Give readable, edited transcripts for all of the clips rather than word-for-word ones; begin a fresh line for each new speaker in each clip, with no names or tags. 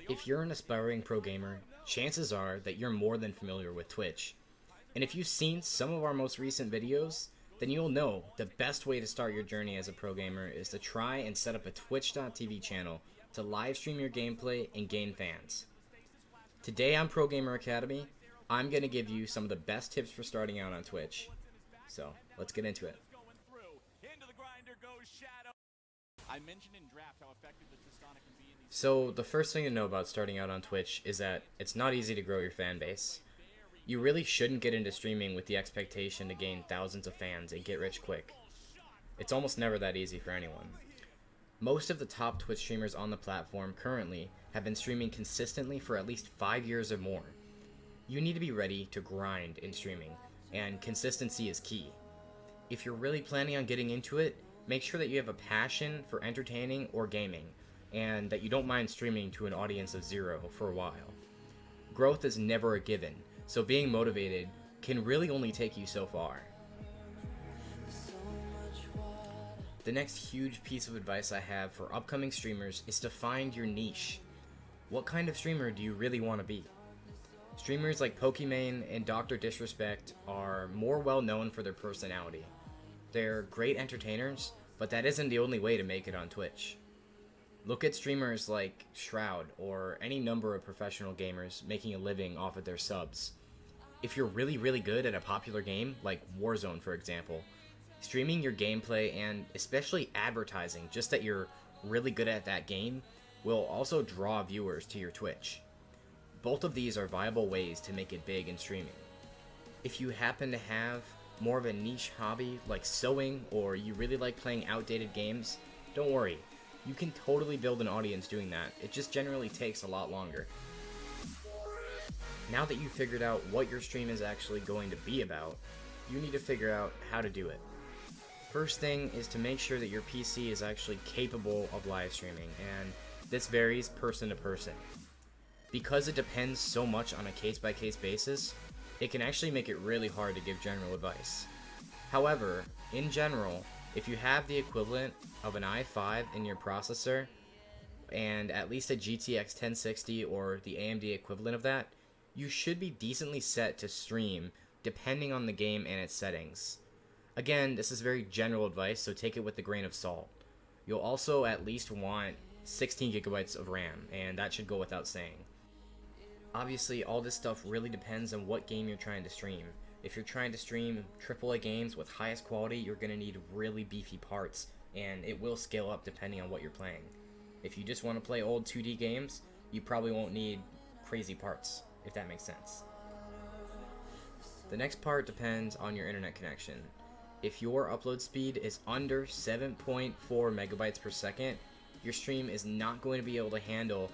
If you're an aspiring pro gamer, chances are that you're more than familiar with Twitch. And if you've seen some of our most recent videos, then you'll know the best way to start your journey as a pro gamer is to try and set up a twitch.tv channel to live stream your gameplay and gain fans. Today on Pro Gamer Academy, I'm going to give you some of the best tips for starting out on Twitch. So, let's get into it. So, the first thing to know about starting out on Twitch is that it's not easy to grow your fan base. You really shouldn't get into streaming with the expectation to gain thousands of fans and get rich quick. It's almost never that easy for anyone. Most of the top Twitch streamers on the platform currently have been streaming consistently for at least 5 years or more. You need to be ready to grind in streaming, and consistency is key. If you're really planning on getting into it, make sure that you have a passion for entertaining or gaming, and that you don't mind streaming to an audience of 0 for a while. Growth is never a given, so being motivated can really only take you so far. The next huge piece of advice I have for upcoming streamers is to find your niche. What kind of streamer do you really want to be? Streamers like Pokimane and Dr. Disrespect are more well known for their personality. They're great entertainers, but that isn't the only way to make it on Twitch. Look at streamers like Shroud or any number of professional gamers making a living off of their subs. If you're really good at a popular game, like Warzone for example, streaming your gameplay and especially advertising just that you're really good at that game will also draw viewers to your Twitch. Both of these are viable ways to make it big in streaming. If you happen to have more of a niche hobby like sewing, or you really like playing outdated games, don't worry. You can totally build an audience doing that. It just generally takes a lot longer. Now that you've figured out what your stream is actually going to be about, you need to figure out how to do it. First thing is to make sure that your PC is actually capable of live streaming, and this varies person to person. Because it depends so much on a case-by-case basis, it can actually make it really hard to give general advice. However, in general, if you have the equivalent of an i5 in your processor and at least a GTX 1060 or the AMD equivalent of that, you should be decently set to stream depending on the game and its settings. Again, this is very general advice, so take it with a grain of salt. You'll also at least want 16 gigabytes of RAM, and that should go without saying. Obviously, all this stuff really depends on what game you're trying to stream. If you're trying to stream AAA games with highest quality, you're going to need really beefy parts, and it will scale up depending on what you're playing. If you just want to play old 2D games, you probably won't need crazy parts, if that makes sense. The next part depends on your internet connection. If your upload speed is under 7.4 megabytes per second, your stream is not going to be able to handle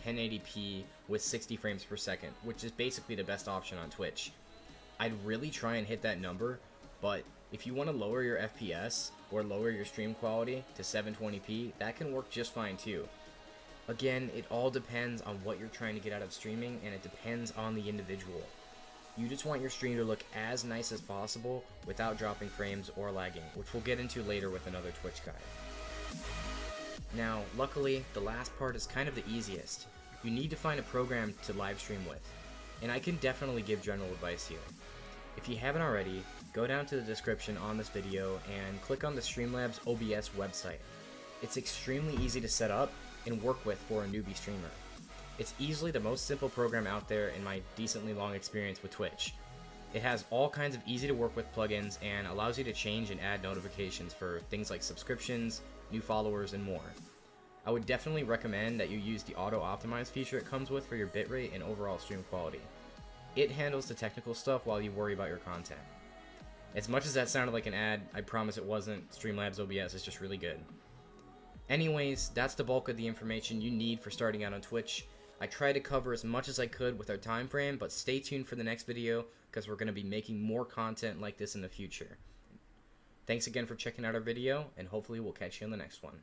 1080p with 60 frames per second, which is basically the best option on Twitch. I'd really try and hit that number, but if you want to lower your FPS or lower your stream quality to 720p, that can work just fine too. Again, it all depends on what you're trying to get out of streaming, and it depends on the individual. You just want your stream to look as nice as possible without dropping frames or lagging, which we'll get into later with another Twitch guide. Now, luckily, the last part is kind of the easiest. You need to find a program to live stream with, and I can definitely give general advice here. If you haven't already, go down to the description on this video and click on the Streamlabs OBS website. It's extremely easy to set up and work with for a newbie streamer. It's easily the most simple program out there in my decently long experience with Twitch. It has all kinds of easy to work with plugins and allows you to change and add notifications for things like subscriptions, new followers, and more. I would definitely recommend that you use the auto-optimize feature it comes with for your bitrate and overall stream quality. It handles the technical stuff while you worry about your content. As much as that sounded like an ad, I promise it wasn't. Streamlabs OBS is just really good. Anyways, that's the bulk of the information you need for starting out on Twitch. I tried to cover as much as I could with our time frame, but stay tuned for the next video because we're going to be making more content like this in the future. Thanks again for checking out our video, and hopefully we'll catch you in the next one.